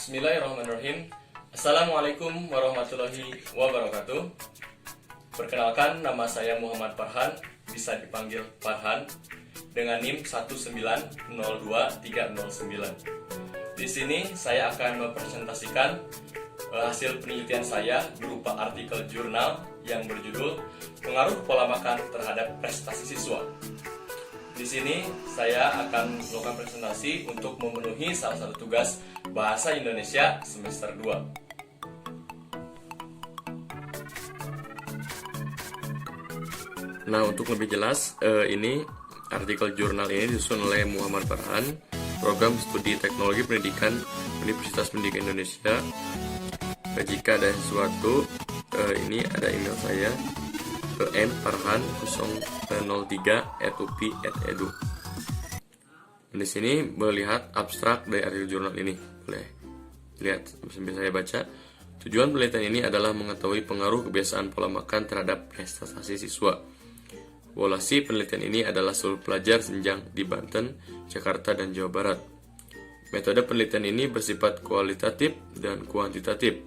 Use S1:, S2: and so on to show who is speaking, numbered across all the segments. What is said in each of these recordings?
S1: Bismillahirrahmanirrahim. Assalamualaikum warahmatullahi wabarakatuh. Perkenalkan, nama saya Muhammad Farhan, bisa dipanggil Farhan, dengan NIM 1902309. Di sini saya akan mempresentasikan hasil penelitian saya berupa artikel jurnal yang berjudul Pengaruh Pola Makan Terhadap Prestasi Siswa. Di sini saya akan melakukan presentasi untuk memenuhi salah satu tugas Bahasa Indonesia semester 2. Nah, untuk lebih jelas, ini artikel jurnal ini disusun oleh Muhammad Farhan, Program Studi Teknologi Pendidikan Universitas Pendidikan Indonesia. Jika ada sesuatu, ini ada email saya, mfarhan03@upi.edu. Di sini melihat abstrak dari artikel jurnal ini. Boleh lihat sambil saya baca. Tujuan penelitian ini adalah mengetahui pengaruh kebiasaan pola makan terhadap prestasi siswa. Evaluasi penelitian ini adalah seluruh pelajar jenjang di Banten, Jakarta, dan Jawa Barat. Metode penelitian ini bersifat kualitatif dan kuantitatif.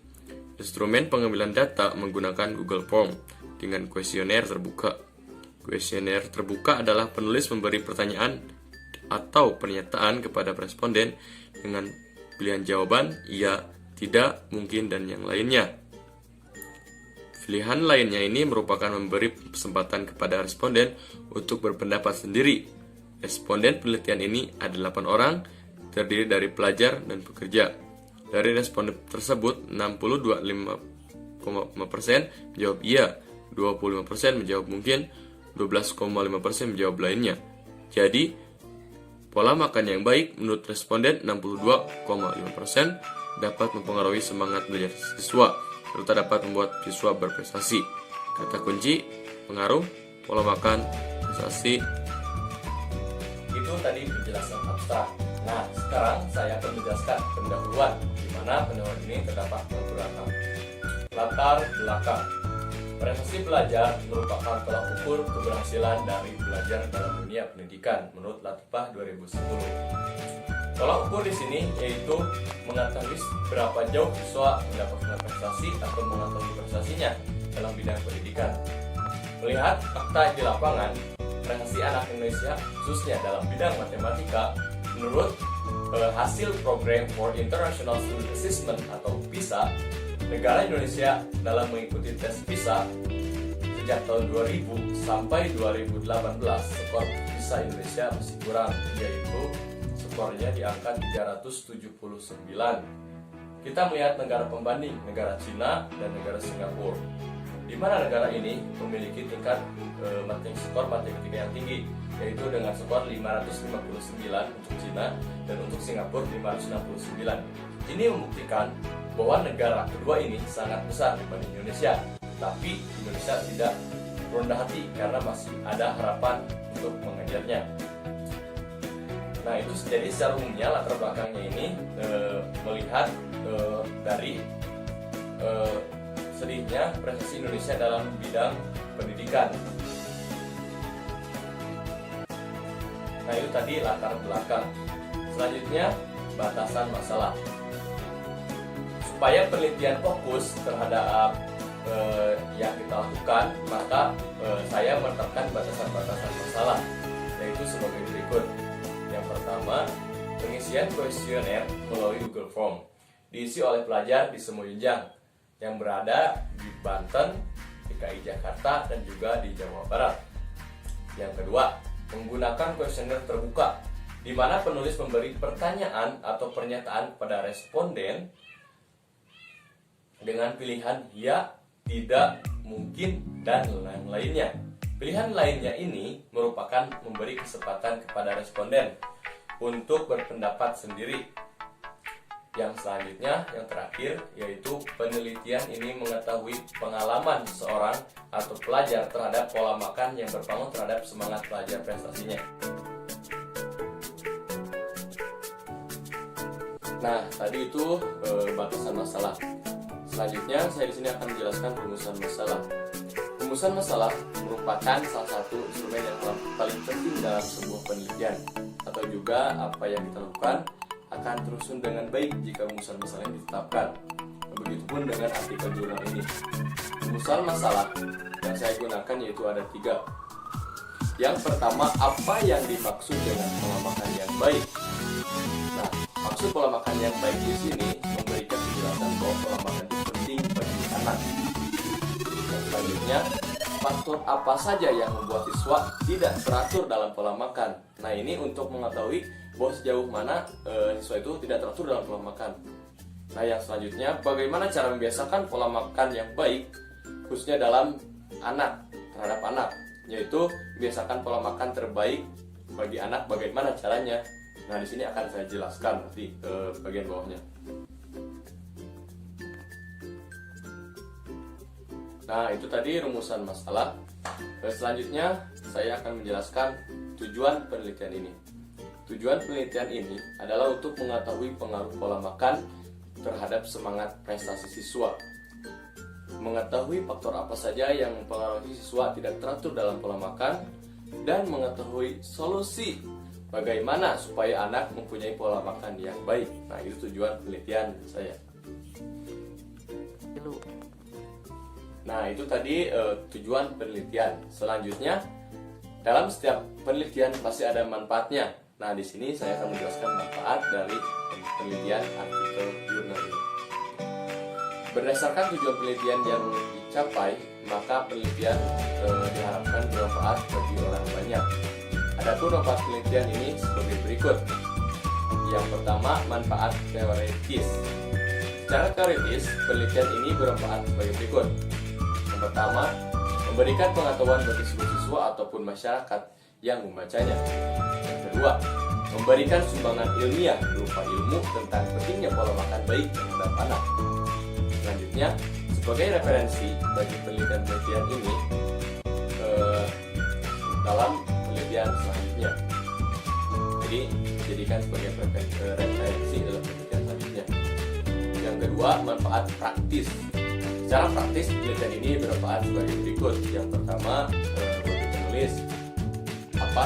S1: Instrumen pengambilan data menggunakan Google Form dengan kuesioner terbuka. Kuesioner terbuka adalah penulis memberi pertanyaan atau pernyataan kepada responden dengan pilihan jawaban iya, tidak, mungkin, dan yang lainnya. Pilihan lainnya ini merupakan memberi kesempatan kepada responden untuk berpendapat sendiri. Responden penelitian ini ada 8 orang, terdiri dari pelajar dan pekerja. Dari responden tersebut, 62,5% menjawab iya, 25% menjawab mungkin, 12,5% menjawab lainnya. Jadi, pola makan yang baik menurut responden 62,5% dapat mempengaruhi semangat belajar siswa, serta dapat membuat siswa berprestasi. Kata kunci pengaruh pola makan prestasi. Itu tadi penjelasan abstrak. Nah, sekarang saya akan menjelaskan pendahuluan, di mana pendahuluan ini terdapat beberapa. Latar belakang. Prestasi belajar merupakan tolak ukur keberhasilan dari belajar dalam dunia pendidikan menurut Latifah 2010. Tolak ukur di sini yaitu mengetahui berapa jauh siswa mendapatkan prestasi atau mengetahui prestasinya dalam bidang pendidikan. Melihat fakta di lapangan, prestasi anak Indonesia khususnya dalam bidang matematika menurut hasil Program for International Student Assessment atau PISA, negara Indonesia dalam mengikuti tes PISA sejak tahun 2000 sampai 2018, skor PISA Indonesia masih kurang, yaitu skornya di angka 379. Kita melihat negara pembanding, negara Cina dan negara Singapura, di mana negara ini memiliki tingkat skor matematika yang tinggi, yaitu dengan skor 559 untuk Cina dan untuk Singapura 569. Ini membuktikan bahwa negara kedua ini sangat besar dibanding Indonesia, tapi Indonesia tidak rendah hati karena masih ada harapan untuk mengejarnya. Nah, itu jadi secara umumnya latar belakangnya ini melihat dari sedihnya prestasi Indonesia dalam bidang pendidikan. Nah, itu tadi latar belakang. Selanjutnya, batasan masalah. Supaya penelitian fokus terhadap yang kita lakukan, maka saya menetapkan batasan-batasan masalah, yaitu sebagai berikut. Yang pertama, pengisian kuesioner melalui Google Form, diisi oleh pelajar di semua jenjang yang berada di Banten, DKI Jakarta, dan juga di Jawa Barat. Yang kedua, menggunakan kuesioner terbuka, di mana penulis memberi pertanyaan atau pernyataan kepada responden dengan pilihan ya, tidak, mungkin, dan lain-lainnya. Pilihan lainnya ini merupakan memberi kesempatan kepada responden untuk berpendapat sendiri. Yang selanjutnya, yang terakhir, yaitu penelitian ini mengetahui pengalaman seseorang atau pelajar terhadap pola makan yang berpengaruh terhadap semangat pelajar prestasinya. Nah, tadi itu batasan masalah. Selanjutnya, saya di sini akan menjelaskan rumusan masalah. Rumusan masalah merupakan salah satu instrumen yang paling penting dalam sebuah penelitian, atau juga apa yang kita lakukan akan tersusun dengan baik jika rumusan masalah yang ditetapkan. Begitupun dengan artikel jurnal ini. Rumusan masalah yang saya gunakan yaitu ada 3. Yang pertama, apa yang dimaksud dengan pola makan yang baik? Nah, maksud pola makan yang baik di sini memberikan penjelasan bahwa pola makan itu penting bagi anak. Dan selanjutnya, faktor apa saja yang membuat siswa tidak teratur dalam pola makan. Nah, ini untuk mengetahui bahwa sejauh mana siswa itu tidak teratur dalam pola makan. Nah, yang selanjutnya, bagaimana cara membiasakan pola makan yang baik khususnya dalam anak, terhadap anak, yaitu biasakan pola makan terbaik bagi anak. Bagaimana caranya? Nah, di sini akan saya jelaskan nanti bagian bawahnya. Nah, itu tadi rumusan masalah. Selanjutnya saya akan menjelaskan tujuan penelitian ini. Tujuan penelitian ini adalah untuk mengetahui pengaruh pola makan terhadap semangat prestasi siswa. Mengetahui faktor apa saja yang mempengaruhi siswa tidak teratur dalam pola makan, dan mengetahui solusi bagaimana supaya anak mempunyai pola makan yang baik. Nah, itu tujuan penelitian saya. Nah, itu tadi tujuan penelitian. Selanjutnya, dalam setiap penelitian pasti ada manfaatnya. Nah, di sini saya akan menjelaskan manfaat dari penelitian artikel jurnal ini. Berdasarkan tujuan penelitian yang dicapai, maka penelitian diharapkan bermanfaat bagi orang banyak. Adapun manfaat penelitian ini sebagai berikut. Yang pertama, manfaat teoritis. Secara teoritis, penelitian ini bermanfaat sebagai berikut. Yang pertama, memberikan pengetahuan bagi siswa ataupun masyarakat yang membacanya. Yang kedua, memberikan sumbangan ilmiah berupa ilmu tentang pentingnya pola makan baik terhadap anak. Selanjutnya, sebagai referensi bagi penelitian-penelitian ini dalam penelitian selanjutnya. Jadi, dijadikan sebagai referensi dalam penelitian selanjutnya. Yang kedua, manfaat praktis. Secara praktis, penelitian ini bermanfaat sebagai berikut. Yang pertama, bagi penulis. Apa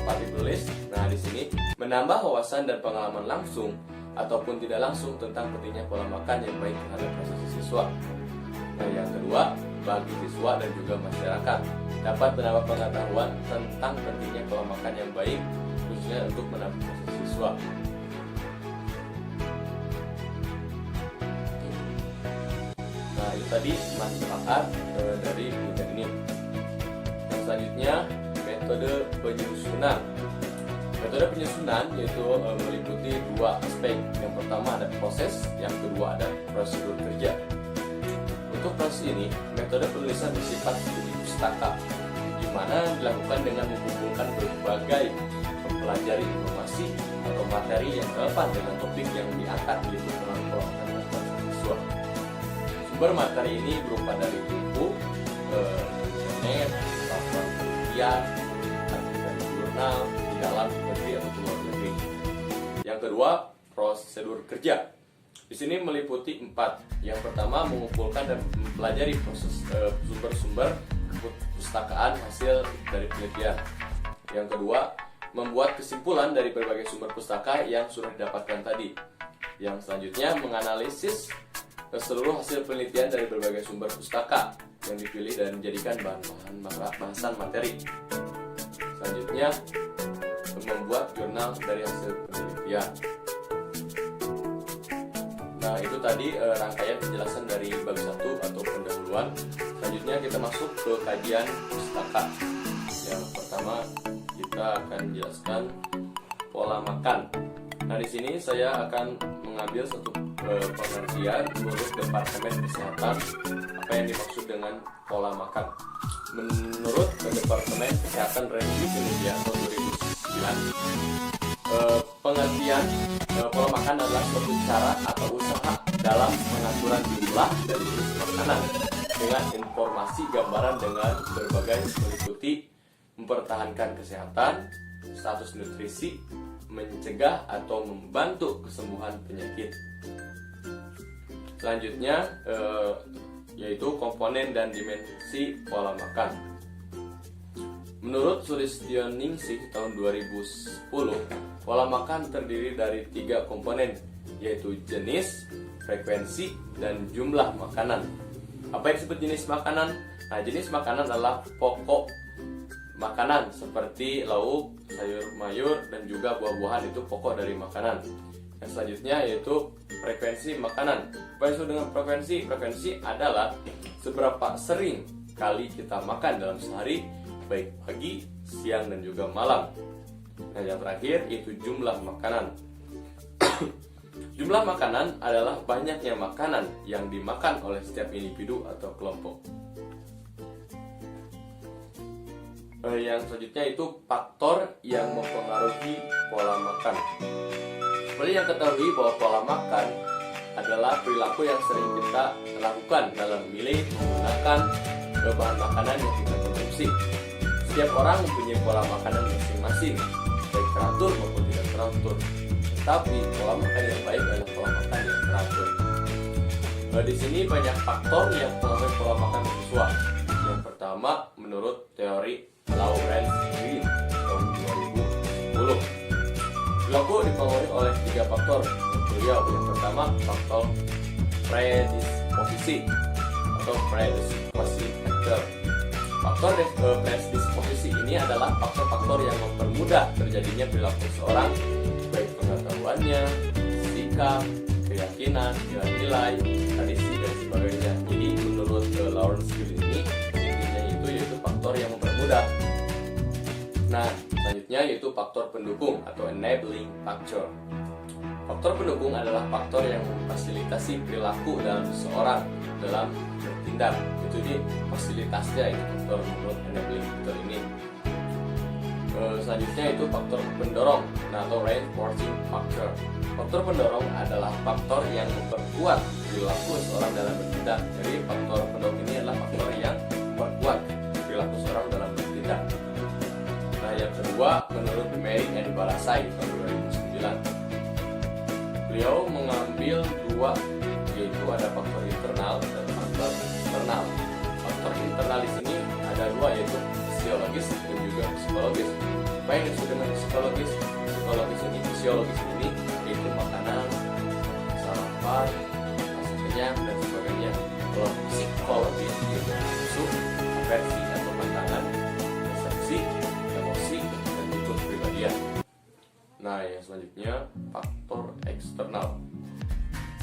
S1: penulis? Nah, di sini menambah wawasan dan pengalaman langsung ataupun tidak langsung tentang pentingnya pola makan yang baik terhadap prestasi siswa. Nah, yang kedua, bagi siswa dan juga masyarakat dapat menambah pengetahuan tentang pentingnya pola makan yang baik khususnya untuk menambah prestasi siswa. Nah, itu tadi manfaat dari penelitian ini. Yang selanjutnya, metode penyusunan. Metode penyusunan yaitu meliputi 2 aspek. Yang pertama ada proses, yang kedua ada prosedur kerja. Untuk proses ini, metode penulisan bersifat studi pustaka, di mana dilakukan dengan mengumpulkan berbagai mempelajari informasi atau materi yang relevan dengan topik yang diangkat di lingkungan pelajaran siswa. Sumber materi ini berupa dari buku, internet, laporan penelitian, artikel jurnal di dalam negeri atau luar negeri. Yang kedua, prosedur kerja. Di sini meliputi 4. Yang pertama, mengumpulkan dan mempelajari sumber-sumber pustakaan hasil dari penelitian. Yang kedua, membuat kesimpulan dari berbagai sumber pustaka yang sudah didapatkan tadi. Yang selanjutnya, menganalisis seluruh hasil penelitian dari berbagai sumber pustaka yang dipilih dan dijadikan bahasan materi. Selanjutnya, membuat jurnal dari hasil penelitian. Nah, itu tadi rangkaian penjelasan dari bab 1 atau pendahuluan. Selanjutnya kita masuk ke kajian pustaka. Yang pertama kita akan jelaskan pola makan. Nah, di sini saya akan mengambil satu pengertian menurut Departemen Kesehatan apa yang dimaksud dengan pola makan. Menurut Departemen Kesehatan Republik Indonesia tahun 2009, pengertian pola makan adalah suatu cara atau usaha dalam pengaturan jumlah dan jenis makanan dengan informasi gambaran dengan berbagai meliputi mempertahankan kesehatan, status nutrisi, mencegah atau membantu kesembuhan penyakit. Selanjutnya yaitu komponen dan dimensi pola makan. Menurut Sulistyoningsih tahun 2010, Pola makan terdiri dari 3 komponen, yaitu jenis, frekuensi, dan jumlah makanan. Apa yang disebut jenis makanan? Nah, jenis makanan adalah pokok makanan seperti lauk, sayur mayur, dan juga buah-buahan, itu pokok dari makanan. Yang selanjutnya yaitu frekuensi makanan. Apa yang disebut dengan frekuensi? Frekuensi adalah seberapa sering kali kita makan dalam sehari, baik pagi, siang, dan juga malam. Nah, yang terakhir yaitu jumlah makanan. Jumlah makanan adalah banyaknya makanan yang dimakan oleh setiap individu atau kelompok. Yang selanjutnya itu faktor yang mempengaruhi pola makan. Seperti yang ketahui bahwa pola makan adalah perilaku yang sering kita lakukan dalam memilih menggunakan bahan makanan yang kita konsumsi. Setiap orang mempunyai pola makanan masing-masing, baik teratur maupun tidak teratur. Tetapi pola makan yang baik adalah pola makan yang teratur. Di sini banyak faktor yang mempengaruhi pola makan siswa. Yang pertama, menurut teori Lawrence Green tahun 2010, perilaku dipengaruhi oleh 3 faktor. Yang pertama, faktor predisposisi atau predisposisi factor. Faktor predisposisi ini adalah faktor-faktor yang mempermudah terjadinya perilaku seseorang, baik pengetahuannya, sikap, keyakinan, nilai-nilai, tradisi, dan sebagainya. Jadi menurut Lawrence Green ini intinya itu yaitu faktor yang mempermudah. Nah, selanjutnya yaitu faktor pendukung atau enabling factor. Faktor pendukung adalah faktor yang memfasilitasi perilaku dalam seseorang dalam bertindak. Itu di fasilitasnya itu faktor menurut enabling factor ini. Selanjutnya itu faktor pendorong atau reinforcing factor. Faktor pendorong adalah faktor yang memperkuat perilaku seseorang dalam bertindak. Jadi faktor pendorong ini adalah faktor yang memperkuat perilaku seseorang dalam bertindak. Nah, yang kedua menurut Mary and Balasai tahun 2009. Beliau mengambil 2, yaitu ada faktor internal dan faktor eksternal. Faktor internal di sini ada 2, yaitu fisiologis dan juga psikologis. Apa yang disebut dengan psikologis? Psikologis ini, fisiologis ini yaitu makanan, sarapan, rasa kenyang, dan sebagainya. Kalau psikologis yaitu nafsu, aversi atau pantangan, persepsi, emosi, dan juga kepribadian. Nah, yang selanjutnya faktor eksternal.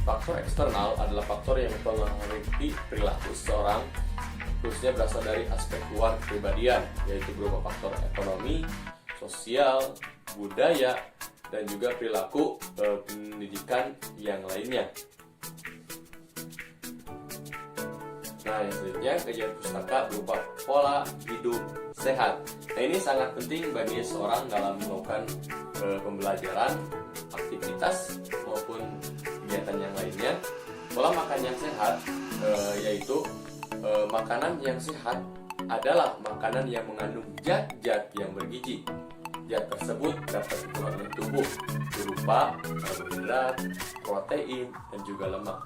S1: Faktor eksternal adalah faktor yang mempengaruhi perilaku seseorang, khususnya berasal dari aspek luar kepribadian, yaitu berupa faktor ekonomi, sosial, budaya, dan juga perilaku pendidikan yang lainnya. Nah, yang selanjutnya kajian pustaka berupa pola hidup sehat. Nah, ini sangat penting bagi seorang dalam melakukan pembelajaran, aktivitas maupun kegiatan yang lainnya. Pola makan yang sehat yaitu makanan yang sehat adalah makanan yang mengandung zat-zat yang bergizi. Zat tersebut dapat diperoleh oleh tubuh berupa karbohidrat, protein, dan juga lemak.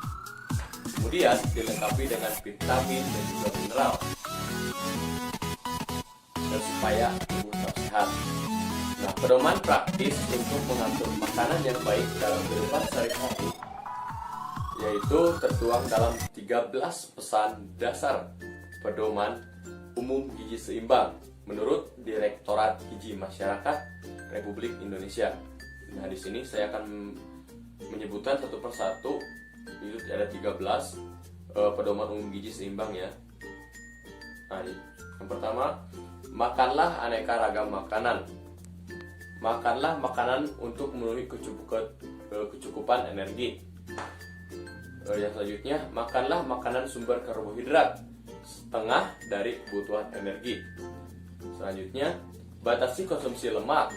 S1: Kemudian dilengkapi dengan vitamin dan juga mineral dan supaya tubuh tetap sehat. Nah, pedoman praktis untuk mengatur makanan yang baik dalam kehidupan sehari-hari yaitu tertuang dalam 13 pesan dasar pedoman umum gizi seimbang menurut Direktorat Gizi Masyarakat Republik Indonesia. Nah, di sini saya akan menyebutkan satu persatu. Itu ada 13 pedoman umum gizi seimbang ya. Nah, yang pertama, makanlah aneka ragam makanan. Makanlah makanan untuk memenuhi kecukupan energi. Yang selanjutnya, makanlah makanan sumber karbohidrat setengah dari kebutuhan energi. Selanjutnya, batasi konsumsi lemak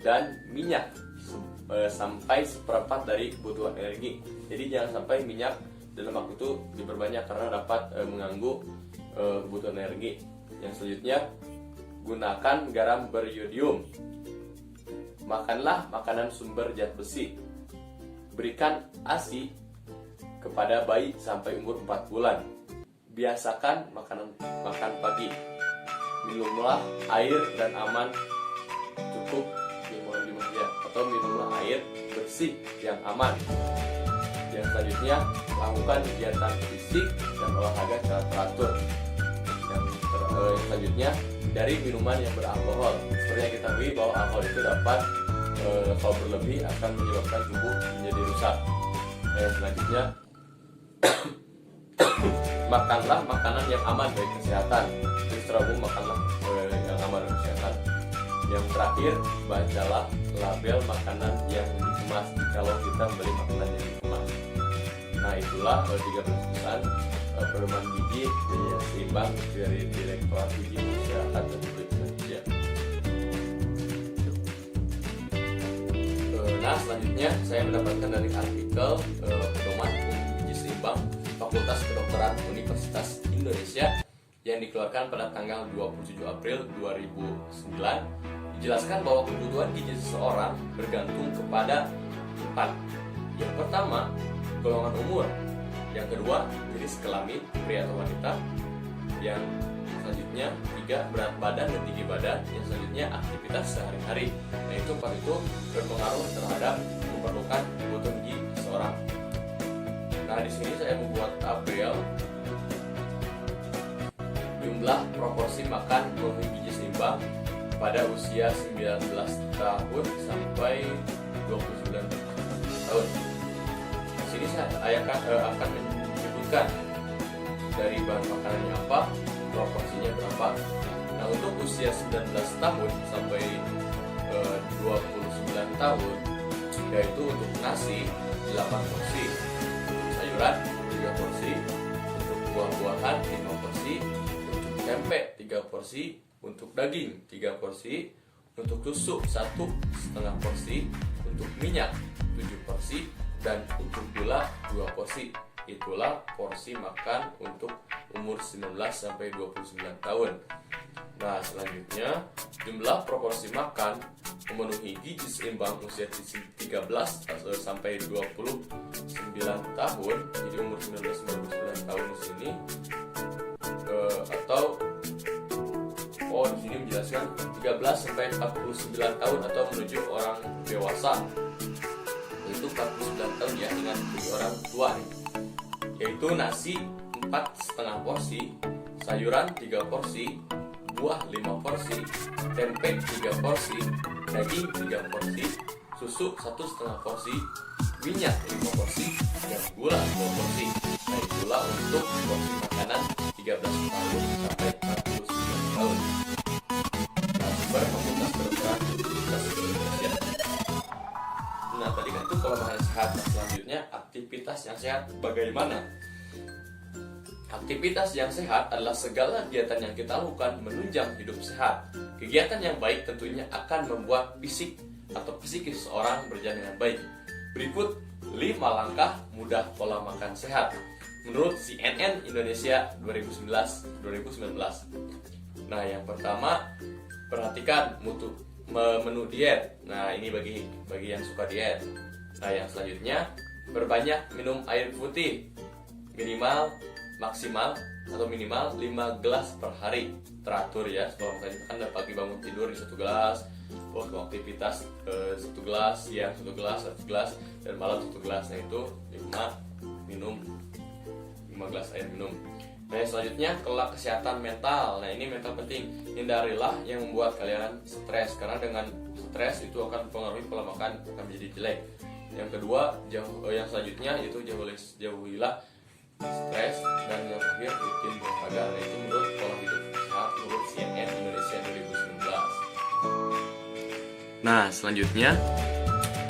S1: dan minyak sampai seperempat dari kebutuhan energi. Jadi jangan sampai minyak dan lemak itu diperbanyak karena dapat mengganggu kebutuhan energi. Yang selanjutnya, gunakan garam beriodium. Makanlah makanan sumber zat besi. Berikan ASI kepada bayi sampai umur 4 bulan. Biasakan makan pagi. Minumlah air dan aman cukup 5 atau minum air bersih yang aman. Yang selanjutnya, lakukan kegiatan fisik dan olahraga secara teratur. Yang selanjutnya, hindari minuman yang beralkohol. Seperti yang kita ketahui bahwa alkohol itu dapat kalau berlebih akan menyebabkan tubuh menjadi rusak. Yang selanjutnya, makanlah makanan yang aman bagi kesehatan. Jadi secara umum makanlah yang aman bagi kesehatan. Yang terakhir, bacalah label makanan yang dikemas kalau kita membeli makanan yang dikemas. Nah, itulah 13 pesan pedoman gizi yang seimbang dari Direktorat Gizi Masyarakat Republik Indonesia. Nah, selanjutnya saya mendapatkan dari artikel pedoman gizi seimbang Fakultas Kedokteran Universitas Indonesia yang dikeluarkan pada tanggal 27 April 2009. Dijelaskan bahwa kebutuhan gizi seseorang bergantung kepada 4. Yang pertama, golongan umur. Yang kedua, jenis kelamin, pria atau wanita. Yang selanjutnya, 3, berat badan dan tinggi badan. Yang selanjutnya, aktivitas sehari-hari. Nah, itu 4 itu berpengaruh terhadap memerlukan kebutuhan gizi seseorang. Nah, di sini saya membuat tabel jumlah proporsi makan memenuhi gizi seimbang pada usia 19 tahun sampai 29 tahun. Di sini saya akan menyebutkan dari bahan makanannya apa, proporsinya berapa. Nah, untuk usia 19 tahun sampai 29 tahun, yaitu untuk nasi 8 porsi, sayuran 3 porsi, untuk buah-buahan 5 porsi, untuk tempe 3 porsi, untuk daging 3 porsi, untuk susu 1,5 porsi, untuk minyak 7 porsi, dan untuk gula 2 porsi. Itulah porsi makan untuk umur 19 sampai 29 tahun. Nah, selanjutnya jumlah proporsi makan memenuhi gizi seimbang usia 13 sampai 29 tahun. Jadi umur 19 sampai 29 tahun di sini di sini menjelaskan 13 sampai 49 tahun atau menuju orang dewasa. Itu 49 tahun ya, dengan menuju orang tua nih. Yaitu nasi 4,5 porsi, sayuran 3 porsi, buah 5 porsi, tempe 3 porsi, daging 3 porsi, susu 1,5 porsi, minyak 5 porsi, dan gula 2 porsi. Nah, itulah untuk porsi makanan 13 tahun sampai 49 tahun. Nah, sumber Fakultas Kedokteran Universitas Indonesia. Nah, tadi kan itu pola makan sehat. Nah, selanjutnya aktivitas yang sehat bagaimana? Aktivitas yang sehat adalah segala kegiatan yang kita lakukan menunjang hidup sehat. Kegiatan yang baik tentunya akan membuat fisik atau psikis seseorang berjalan dengan baik. Berikut 5 langkah mudah pola makan sehat menurut CNN Indonesia 2019. Nah, yang pertama, perhatikan menu diet. Nah, ini bagi yang suka diet. Nah, yang selanjutnya, berbanyak minum air putih. Maksimal atau minimal 5 gelas per hari. Teratur ya, sebelum kita kan pagi bangun tidur di 1 gelas, waktu aktivitas 1 gelas, siang 1 gelas, dan malam 1 gelas. Nah, itu 5 gelas air minum. Nah, selanjutnya kelak kesehatan mental. Nah, ini mental penting. Hindarilah yang membuat kalian stres, karena dengan stres itu akan mempengaruhi pola makan akan menjadi jelek. Yang kedua, yang selanjutnya yaitu jauhilah stres, dan yang terakhir rutin berolahraga. Nah, itu menurut pola hidup sehat menurut CNN Indonesia 2019. Nah, selanjutnya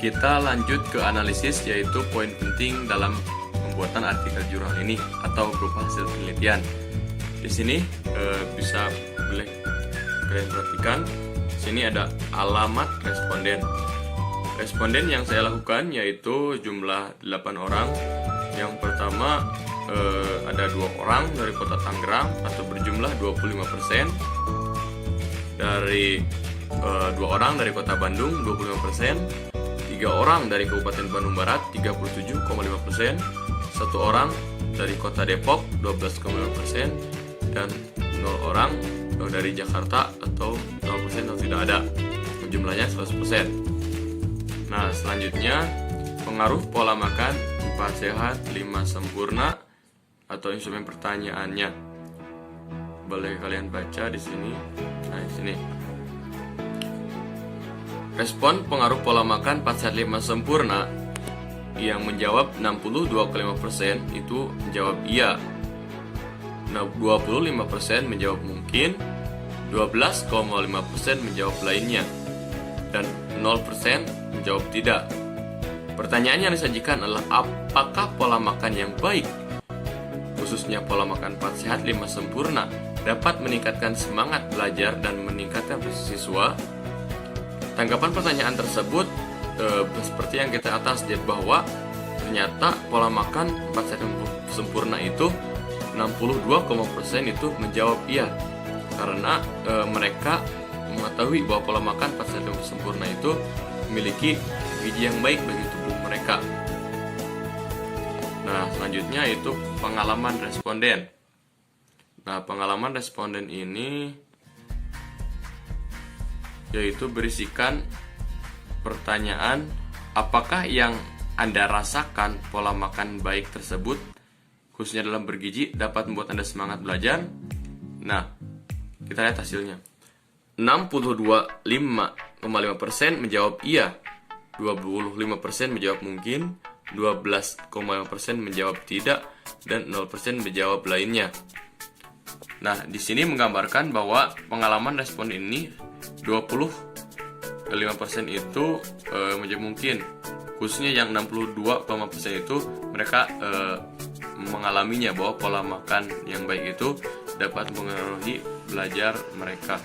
S1: kita lanjut ke analisis, yaitu poin penting dalam pembuatan artikel jurnal ini atau berupa hasil penelitian. Di sini boleh kalian perhatikan. Di sini ada alamat responden. Responden yang saya lakukan yaitu jumlah 8 orang. Yang pertama ada 2 orang dari kota Tangerang atau berjumlah 25%. Dari 2 orang dari kota Bandung 25%. 3 orang dari Kabupaten Bandung Barat 37,5%. 1 orang dari kota Depok 12,5%, dan 0 orang dari Jakarta atau 0% yang tidak ada. Jumlahnya 100%. Nah, selanjutnya selanjutnya, pengaruh pola makan 4 sehat 5 sempurna atau instrumen pertanyaannya. Boleh kalian baca di sini. Nah, di sini. Respon pengaruh pola makan 4 sehat 5 sempurna yang menjawab 62,5% itu menjawab iya. 25% menjawab mungkin, 12,5% menjawab lainnya, dan 0% menjawab tidak. Pertanyaan yang disajikan adalah apakah pola makan yang baik, khususnya pola makan 4 sehat 5 sempurna, dapat meningkatkan semangat belajar dan meningkatkan prestasi siswa? Tanggapan pertanyaan tersebut seperti yang kita atas lihat bahwa ternyata pola makan 4 sehat sempurna itu 62,% itu menjawab iya, karena mereka mengetahui bahwa pola makan 4 sehat sempurna itu memiliki gizi yang baik bagi tubuh mereka. Nah, selanjutnya itu pengalaman responden. Nah, pengalaman responden ini yaitu berisikan pertanyaan, apakah yang Anda rasakan pola makan baik tersebut, khususnya dalam bergizi, dapat membuat Anda semangat belajar? Nah, kita lihat hasilnya. 62,5% menjawab iya, 25% menjawab mungkin, 12,5% menjawab tidak, dan 0% menjawab lainnya. Nah, di sini menggambarkan bahwa pengalaman respon ini 25% itu menjawab mungkin, khususnya yang 62,5% itu mereka mengalaminya bahwa pola makan yang baik itu dapat mempengaruhi belajar mereka.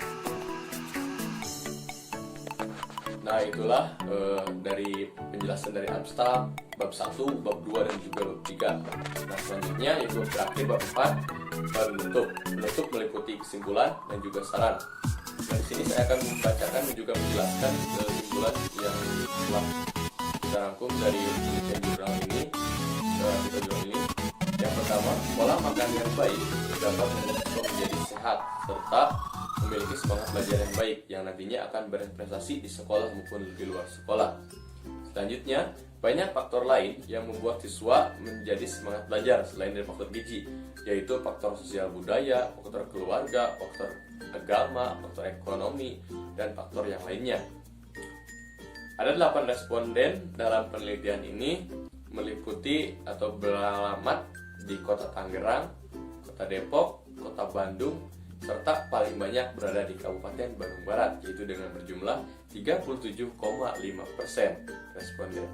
S1: Nah, itulah dari penjelasan dari abstrak bab 1, bab 2, dan juga bab 3. Nah, selanjutnya itu bab terakhir, bab 4, penutup. Penutup meliputi kesimpulan dan juga saran. Nah, di sini saya akan membacakan dan juga menjelaskan kesimpulan yang telah kita rangkum dari penelitian jurnal ini. Yang pertama, pola makan yang baik dapat membuat siswa menjadi sehat serta memiliki semangat belajar yang baik yang nantinya akan berprestasi di sekolah maupun di luar sekolah. Selanjutnya, banyak faktor lain yang membuat siswa menjadi semangat belajar selain dari faktor gizi, yaitu faktor sosial budaya, faktor keluarga, faktor agama, faktor ekonomi, dan faktor yang lainnya. Ada 8 responden dalam penelitian ini meliputi atau beralamat di Kota Tangerang, Kota Depok, Kota Bandung, serta paling banyak berada di Kabupaten Bandung Barat, yaitu dengan berjumlah 37,5% responden.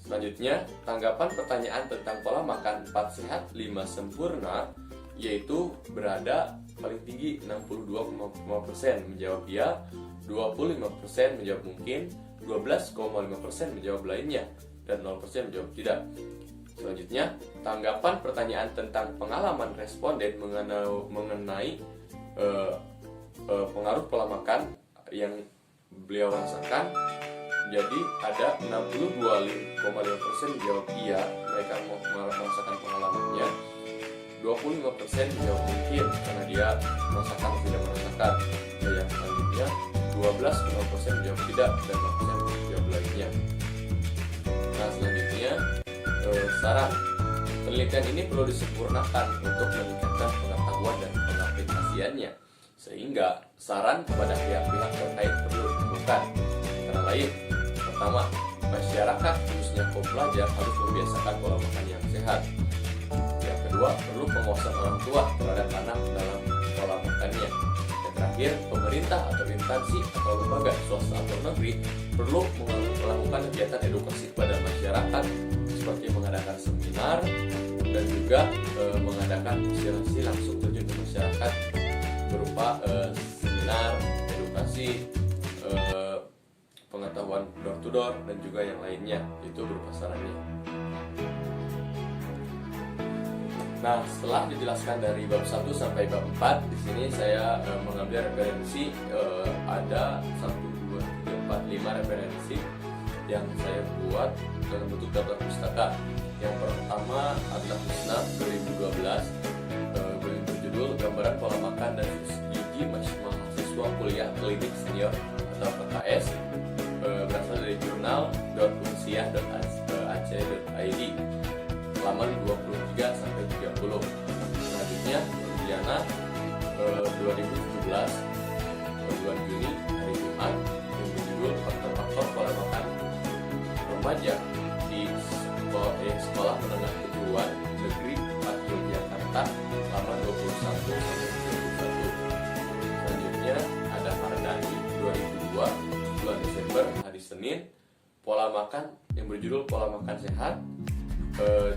S1: Selanjutnya, tanggapan pertanyaan tentang pola makan 4 sehat 5 sempurna yaitu berada paling tinggi 62,5% menjawab ya, 25% menjawab mungkin, 12,5% menjawab lainnya, dan 0% menjawab tidak. Selanjutnya, tanggapan pertanyaan tentang pengalaman responden mengenai pengaruh pola makan yang beliau rasakan. Jadi ada 62,5% menjawab iya, mereka merasakan pengalamannya. 25% menjawab mungkin karena dia merasakan atau tidak merasakan. Dan yang selanjutnya 12,5% menjawab tidak, dan 0% menjawab lainnya. Nah, selanjutnya saran. Penelitian ini perlu disempurnakan untuk meningkatkan pengetahuan dan pengaplikasiannya, sehingga saran kepada pihak-pihak terkait perlu dilakukan. Antara lain, pertama, masyarakat khususnya kaum pelajar harus membiasakan pola makan yang sehat. Yang kedua, perlu pengawasan orang tua terhadap anak dalam pola makannya. Yang terakhir, pemerintah atau instansi atau lembaga swasta atau negeri perlu melakukan kegiatan edukasi kepada masyarakat seperti mengadakan seminar dan juga mengadakan konsultasi langsung terjun ke masyarakat berupa seminar, edukasi, pengetahuan door to door, dan juga yang lainnya, itu berupa sarannya. Nah, setelah dijelaskan dari bab 1 sampai bab 4, di sini saya mengambil referensi, ada 1, 2, 3, 4, 5 referensi yang saya buat dalam bentuk daftar pustaka. Yang pertama adalah Husna 2012, berjudul Gambaran Pola Makan dan Gizi Mahasiswa Kuliah Klinik Senior atau PKS, berasal dari jurnal
S2: muhammadiyah.ac.id halaman 23 sampai 30. Selanjutnya Indiana 2017 bulan Juni hari Jumat yang berjudul faktor-faktor pola makan remaja di sekolah menengah kejuruan negeri 4 Yogyakarta halaman 21 sampai 31. Selanjutnya ada Mardani 2002 bulan Desember hari Senin, pola makan yang berjudul pola makan sehat,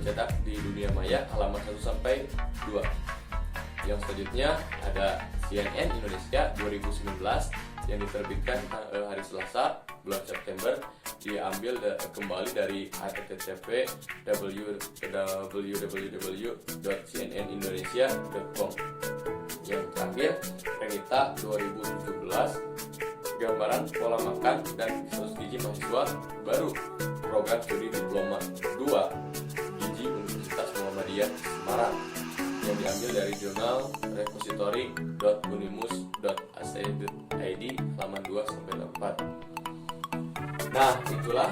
S2: cetak di Dunia Maya halaman 1 sampai 2. Yang selanjutnya ada CNN Indonesia 2019 yang diterbitkan hari Selasa bulan September, diambil kembali dari http www.cnnindonesia.com. Yang terakhir Renita 2017 gambaran pola makan dan status gizi mahasiswa baru program studi diploma 2 gizi Universitas Muhammadiyah Semarang yang diambil dari jurnal repository.unimus.ac.id halaman 2 sampai 4. Nah, itulah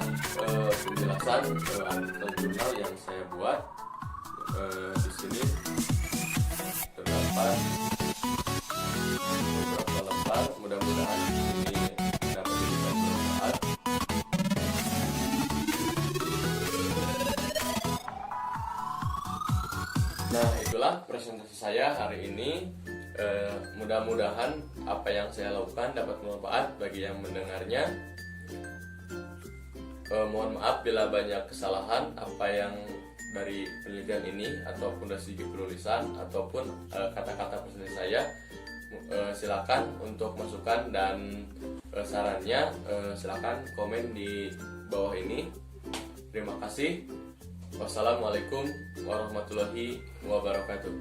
S2: penjelasan artikel jurnal yang saya buat. Di sini terdapat beberapa lembar, mudah-mudahan ini dapat diberikan bermanfaat. Nah, itulah presentasi saya hari ini. Mudah-mudahan apa yang saya lakukan dapat bermanfaat bagi yang mendengarnya. Mohon maaf bila banyak kesalahan apa yang dari penelitian ini ataupun dari segi penulisan ataupun kata-kata presentasi saya. Silakan untuk masukan dan sarannya, silakan komen di bawah ini. Terima kasih. Wassalamualaikum warahmatullahi wabarakatuh.